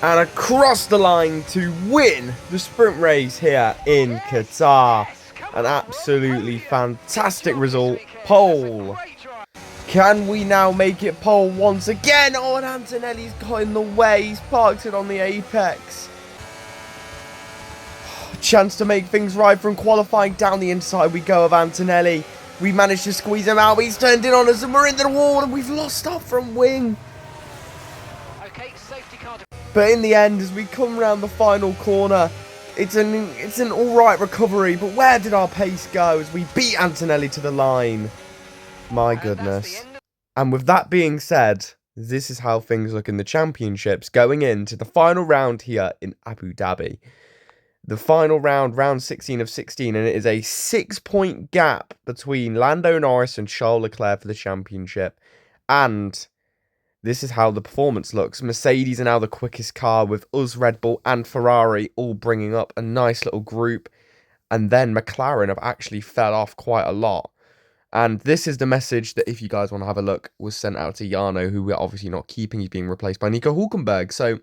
and across the line to win the sprint race here in Qatar. An absolutely fantastic result. Pole. Can we now make it pole once again? Oh, and Antonelli's got in the way. He's parked it on the apex. Chance to make things right from qualifying. Down the inside we go of Antonelli. We managed to squeeze him out, but he's turned in on us and we're into the wall and we've lost our front wing. But in the end, as we come round the final corner, it's an alright recovery, but where did our pace go as we beat Antonelli to the line? My goodness. And with that being said, this is how things look in the championships going into the final round here in Abu Dhabi. The final round, round 16 of 16, and it is a 6-point gap between Lando Norris and Charles Leclerc for the championship. And this is how the performance looks. Mercedes are now the quickest car, with us, Red Bull and Ferrari all bringing up a nice little group. And then McLaren have actually fell off quite a lot. And this is the message that, if you guys want to have a look, was sent out to Jarno, who we're obviously not keeping. He's being replaced by Nico Hülkenberg. So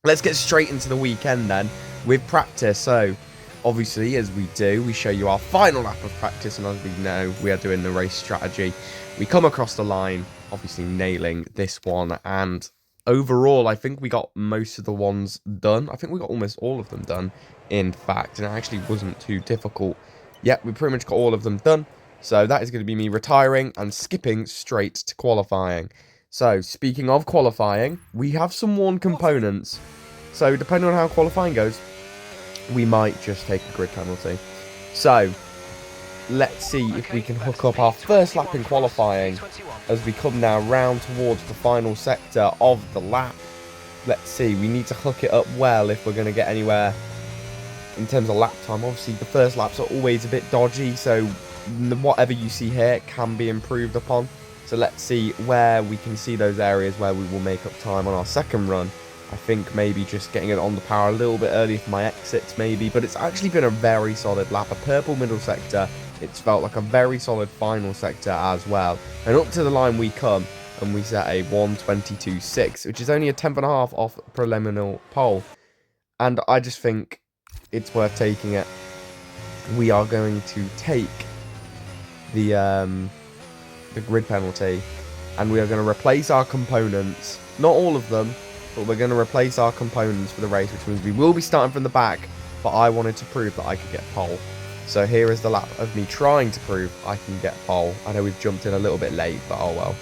let's get straight into the weekend then with practice. So obviously, as we do, we show you our final lap of practice. And as we know, we are doing the race strategy. We come across the line, obviously nailing this one. And overall, I think we got most of the ones done. I think we got almost all of them done, in fact. And it actually wasn't too difficult. Yeah, we pretty much got all of them done. So that is going to be me retiring and skipping straight to qualifying. So, speaking of qualifying, we have some worn components. So, depending on how qualifying goes, we might just take a grid penalty. So, let's see if we can hook up our first lap in qualifying as we come now round towards the final sector of the lap. Let's see, we need to hook it up well if we're going to get anywhere in terms of lap time. Obviously, the first laps are always a bit dodgy, so whatever you see here can be improved upon. So let's see where we can see those areas where we will make up time on our second run. I think maybe just getting it on the power a little bit early for my exits maybe, but it's actually been a very solid lap. A purple middle sector, it's felt like a very solid final sector as well. And up to the line we come, and we set a 1:22.6, which is only a 10th and a half off preliminary pole. And I just think it's worth taking it. We are going to take the grid penalty, and we are going to replace our components. Not all of them, but we're going to replace our components for the race, which means we will be starting from the back, but I wanted to prove that I could get pole. So here is the lap of me trying to prove I can get pole. I know we've jumped in a little bit late, but oh well.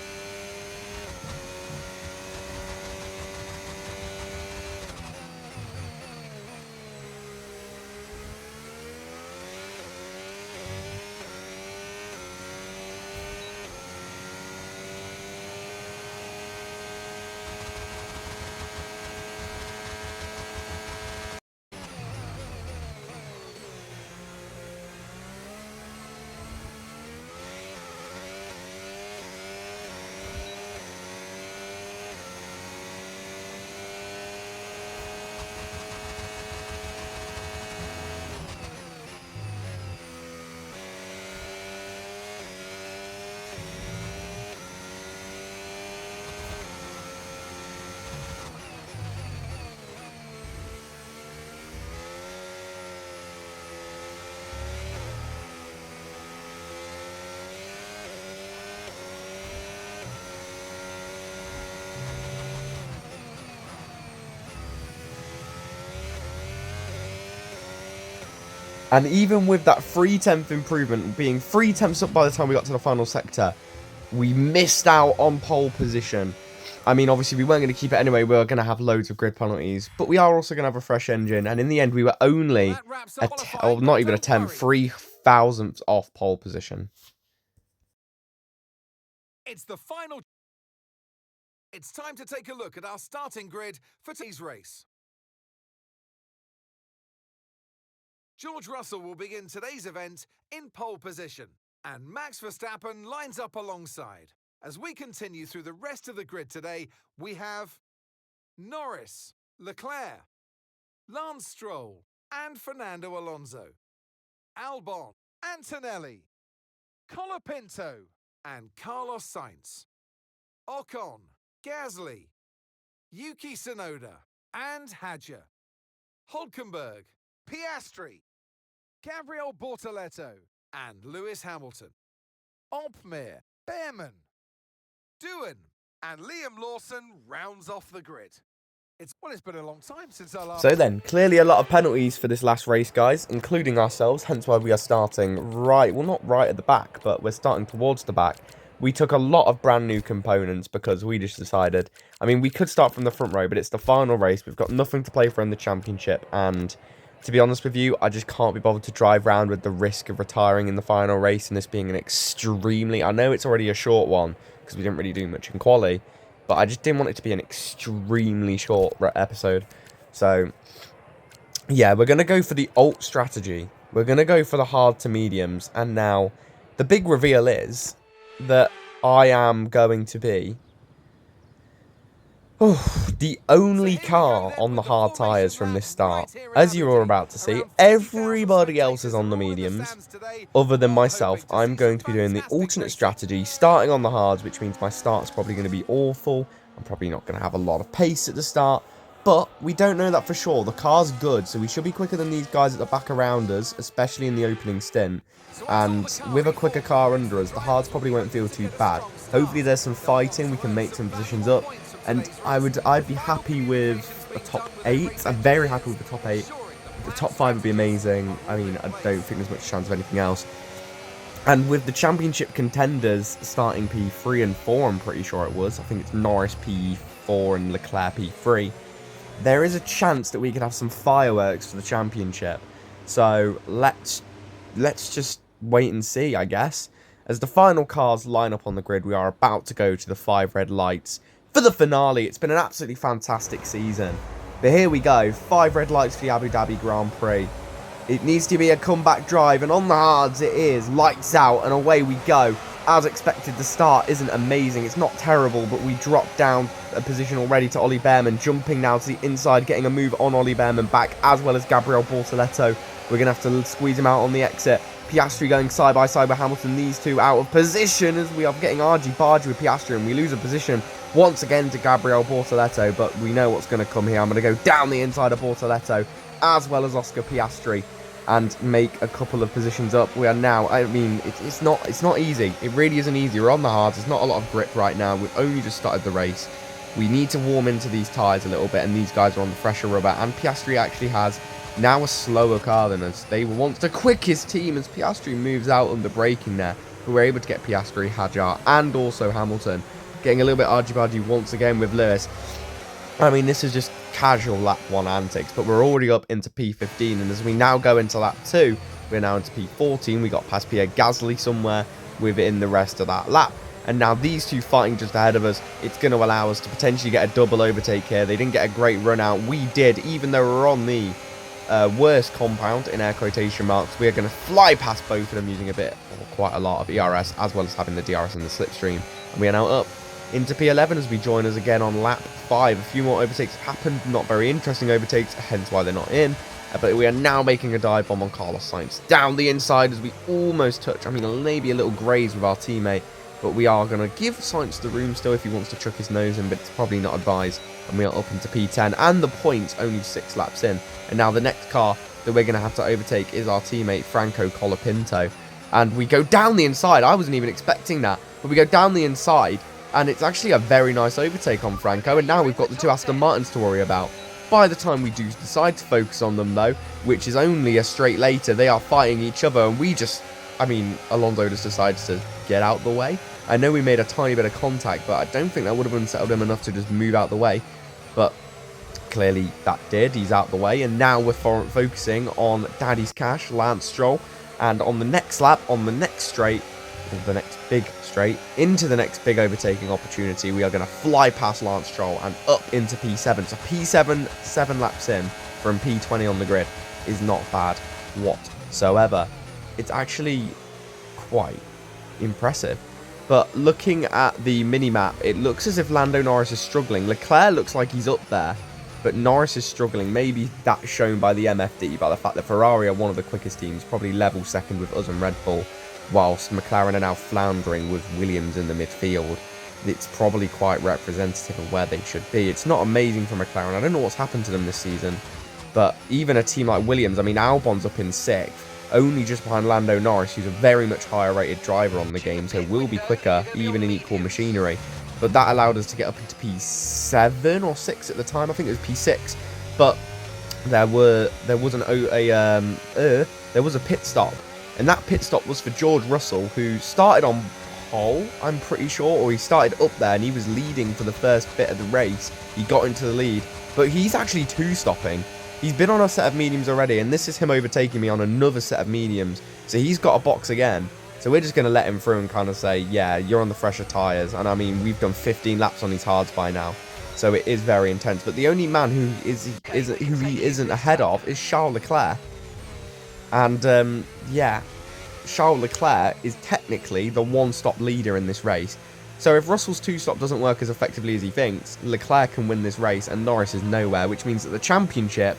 And even with that 3/10 improvement, being 3/10 up by the time we got to the final sector, we missed out on pole position. I mean, obviously, we weren't going to keep it anyway. We were going to have loads of grid penalties. But we are also going to have a fresh engine. And in the end, we were only, not even a 3,000th off pole position. It's the final. It's time to take a look at our starting grid for today's race. George Russell will begin today's event in pole position, and Max Verstappen lines up alongside. As we continue through the rest of the grid today, we have Norris, Leclerc, Lance Stroll, and Fernando Alonso, Albon, Antonelli, Colapinto, and Carlos Sainz, Ocon, Gasly, Yuki Tsunoda, and Hadja. Hulkenberg, Piastri, Gabriel Bortoleto, and Lewis Hamilton. Opmeer, Behrman, Doohan, and Liam Lawson rounds off the grid. It's been a long time since our last... So then, clearly a lot of penalties for this last race, guys, including ourselves, hence why we are starting right, well, not right at the back, but we're starting towards the back. We took a lot of brand new components because we just decided, I mean, we could start from the front row, but it's the final race. We've got nothing to play for in the championship, and to be honest with you, I just can't be bothered to drive around with the risk of retiring in the final race and this being an extremely, I know it's already a short one because we didn't really do much in quali, but I just didn't want it to be an extremely short episode. So, yeah, we're going to go for the alt strategy. We're going to go for the hard to mediums. And now, the big reveal is that I am going to be the only car on the hard tyres from this start. As you are about to see, everybody else is on the mediums. Other than myself, I'm going to be doing the alternate strategy, starting on the hards, which means my start's probably going to be awful. I'm probably not going to have a lot of pace at the start. But we don't know that for sure. The car's good, so we should be quicker than these guys at the back around us, especially in the opening stint. And with a quicker car under us, the hards probably won't feel too bad. Hopefully there's some fighting, we can make some positions up. And I'd be happy with a top 8. I'm very happy with the top 8. The top 5 would be amazing. I mean, I don't think there's much chance of anything else. And with the championship contenders starting P3 and 4, I'm pretty sure it was. I think it's Norris P4 and Leclerc P3. There is a chance that we could have some fireworks for the championship. So let's just wait and see, I guess. As the final cars line up on the grid, we are about to go to the 5 red lights for the finale. It's been an absolutely fantastic season. But here we go. 5 red lights for the Abu Dhabi Grand Prix. It needs to be a comeback drive, and on the hards it is. Lights out, and away we go. As expected, the start isn't amazing. It's not terrible, but we dropped down a position already to Ollie Behrman. Jumping now to the inside, getting a move on Ollie Behrman back, as well as Gabriel Bortoleto. We're going to have to squeeze him out on the exit. Piastri going side by side with Hamilton. These two out of position as we are getting argy-bargy with Piastri, and we lose a position once again to Gabriel Bortoleto, but we know what's going to come here. I'm going to go down the inside of Bortoleto, as well as Oscar Piastri, and make a couple of positions up. We are now, I mean, it's not easy. It really isn't easy. We're on the hards. There's not a lot of grip right now. We've only just started the race. We need to warm into these tyres a little bit, and these guys are on the fresher rubber, and Piastri actually has now a slower car than us. They were once the quickest team as Piastri moves out under braking there, but we're able to get Piastri, Hadjar, and also Hamilton. Getting a little bit argy-bargy once again with Lewis. I mean, this is just casual lap 1 antics, but we're already up into P15, and as we now go into lap 2, we're now into P14. We got past Pierre Gasly somewhere within the rest of that lap. And now these two fighting just ahead of us, it's going to allow us to potentially get a double overtake here. They didn't get a great run out. We did, even though we're on the worst compound, in air quotation marks. We are going to fly past both of them using a bit, or quite a lot of ERS, as well as having the DRS and the slipstream. And we are now up into P11 as we join us again on lap 5. A few more overtakes happened, not very interesting overtakes, hence why they're not in. But we are now making a dive bomb on Carlos Sainz down the inside as we almost touch, I mean, maybe a little graze with our teammate, but we are going to give Sainz the room still if he wants to chuck his nose in, but it's probably not advised. And we are up into P10, and the points only 6 laps in. And now the next car that we're going to have to overtake is our teammate Franco Colapinto. And we go down the inside. I wasn't even expecting that, but we go down the inside, and it's actually a very nice overtake on Franco. And now we've got the 2 Aston Martins to worry about. By the time we do decide to focus on them, though, which is only a straight later, they are fighting each other, and we just, I mean, Alonso just decides to get out the way. I know we made a tiny bit of contact, but I don't think that would have unsettled him enough to just move out the way. But clearly that did. He's out the way, and now we're focusing on Daddy's Cash, Lance Stroll, and on the next lap, on the next straight, or the next big straight, into the next big overtaking opportunity, we are going to fly past Lance Stroll and up into P7. So P7, 7 laps in from P20 on the grid is not bad whatsoever. It's actually quite impressive. But looking at the mini-map, it looks as if Lando Norris is struggling. Leclerc looks like he's up there, but Norris is struggling. Maybe that's shown by the MFD, by the fact that Ferrari are one of the quickest teams, probably level second with us and Red Bull, whilst McLaren are now floundering with Williams in the midfield. it's probably quite representative of where they should be. It's not amazing for McLaren. I don't know what's happened to them this season. But even a team like Williams, I mean, Albon's up in 6th, only just behind Lando Norris, who's a very much higher rated driver on the game, so will be quicker, even in equal machinery. But that allowed us to get up into P7 or 6 at the time. I think it was P6. But there was a pit stop, and that pit stop was for George Russell, who started on pole, I'm pretty sure, or he started up there and he was leading for the first bit of the race. He got into the lead, but he's actually 2-stopping. He's been on a set of mediums already, and this is him overtaking me on another set of mediums. So he's got a box again. So we're just going to let him through and kind of say, yeah, you're on the fresher tyres. And I mean, we've done 15 laps on these hards by now. So it is very intense. But the only man who he isn't ahead of is Charles Leclerc. And yeah, Charles Leclerc is technically the one-stop leader in this race. So if Russell's 2-stop doesn't work as effectively as he thinks, Leclerc can win this race and Norris is nowhere, which means that the championship,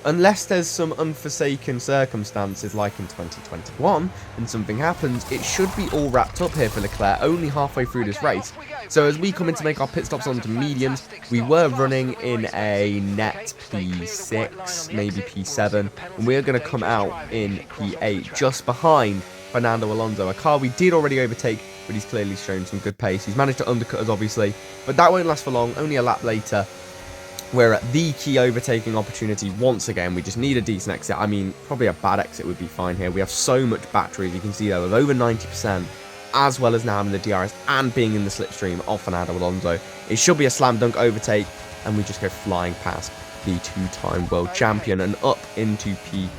unless there's some unforsaken circumstances like in 2021 and something happens, it should be all wrapped up here for Leclerc only halfway through this race. So as we come in to make our pit stops onto mediums, we were running in a net P6, maybe P7, and we're going to come out in P8 just behind Fernando Alonso, a car we did already overtake, but he's clearly shown some good pace. He's managed to undercut us, obviously, but that won't last for long. Only a lap later, we're at the key overtaking opportunity once again. We just need a decent exit. I mean, probably a bad exit would be fine here. We have so much battery, as you can see there, with over 90%, as well as now having the DRS and being in the slipstream of Fernando Alonso. It should be a slam dunk overtake, and we just go flying past the 2-time world champion and up into P6.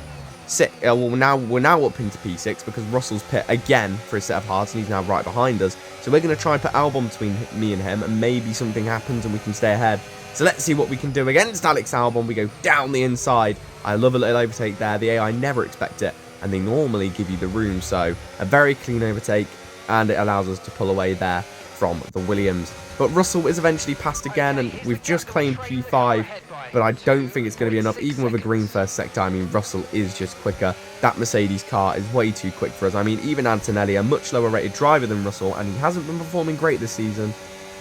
Well, we're now up into P6 because Russell's pit again for a set of hards, and he's now right behind us. So we're going to try and put Albon between me and him, and maybe something happens and we can stay ahead. So let's see what we can do against Alex Albon. We go down the inside. I love a little overtake there. The AI never expect it, and they normally give you the room. So a very clean overtake, and it allows us to pull away there from the Williams. But Russell is eventually passed again, and we've just claimed P5, but I don't think it's going to be enough, even with a green first sector. I mean, Russell is just quicker. That Mercedes car is way too quick for us. I mean, even Antonelli, a much lower rated driver than Russell, and he hasn't been performing great this season,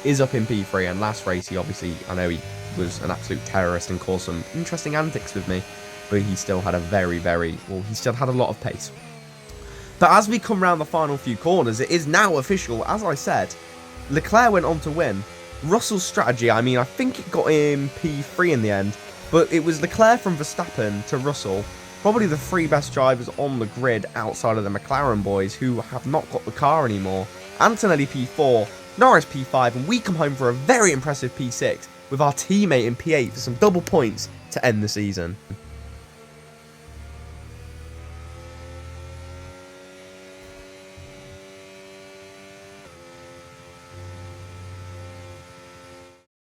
is up in P3, and last race he obviously, I know he was an absolute terrorist and caused some interesting antics with me, but he still had a he still had a lot of pace. But as we come round the final few corners, it is now official. As I said, Leclerc went on to win. Russell's strategy, I mean, I think it got him P3 in the end, but it was Leclerc from Verstappen to Russell, probably the 3 best drivers on the grid outside of the McLaren boys, who have not got the car anymore. Antonelli P4, Norris P5, and we come home for a very impressive P6 with our teammate in P8 for some double points to end the season.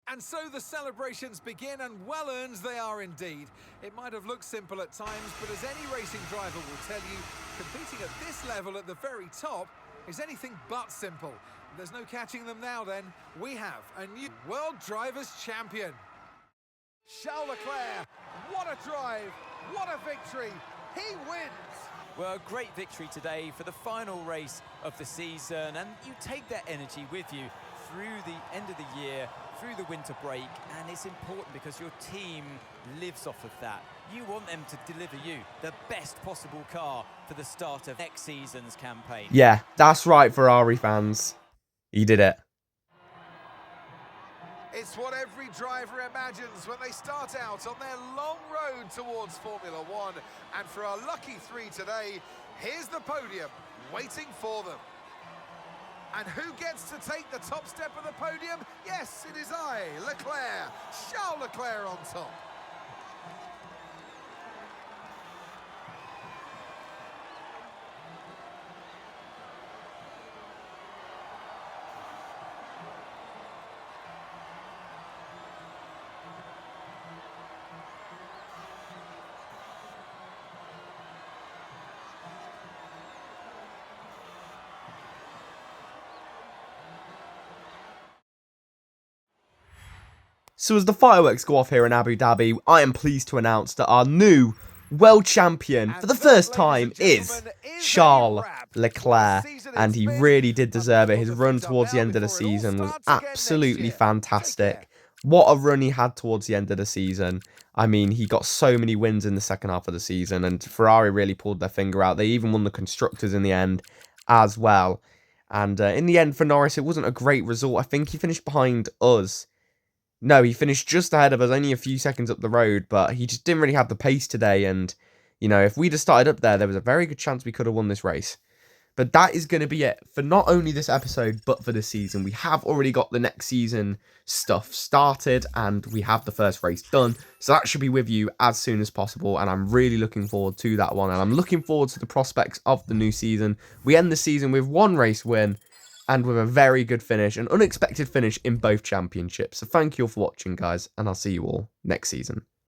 And so the celebrations begin, and well-earned they are indeed. It might have looked simple at times, but as any racing driver will tell you, competing at this level at the very top is anything but simple. There's no catching them now then. We have a new World Drivers' Champion. Charles Leclerc, what a drive, what a victory, he wins! Well, a great victory today for the final race of the season, and you take that energy with you through the end of the year, through the winter break, and it's important because your team lives off of that. You want them to deliver you the best possible car for the start of next season's campaign. Yeah, that's right, Ferrari fans. He did it. It's what every driver imagines when they start out on their long road towards Formula One. And for our lucky 3 today, here's the podium waiting for them. And who gets to take the top step of the podium? Yes, it is I, Leclerc, Charles Leclerc on top. So as the fireworks go off here in Abu Dhabi, I am pleased to announce that our new world champion for the first time is Charles Leclerc, and he really did deserve it. His run towards the end of the season was absolutely fantastic. What a run he had towards the end of the season. I mean, he got so many wins in the second half of the season, and Ferrari really pulled their finger out. They even won the Constructors in the end as well. And in the end, for Norris, it wasn't a great result. I think he finished behind us. No, he finished just ahead of us, only a few seconds up the road, but he just didn't really have the pace today. And, you know, if we'd have started up there, there was a very good chance we could have won this race. But that is going to be it for not only this episode, but for this season. We have already got the next season stuff started, and we have the first race done. So that should be with you as soon as possible, and I'm really looking forward to that one. And I'm looking forward to the prospects of the new season. We end the season with one race win, and with a very good finish, an unexpected finish in both championships. So thank you all for watching, guys, and I'll see you all next season.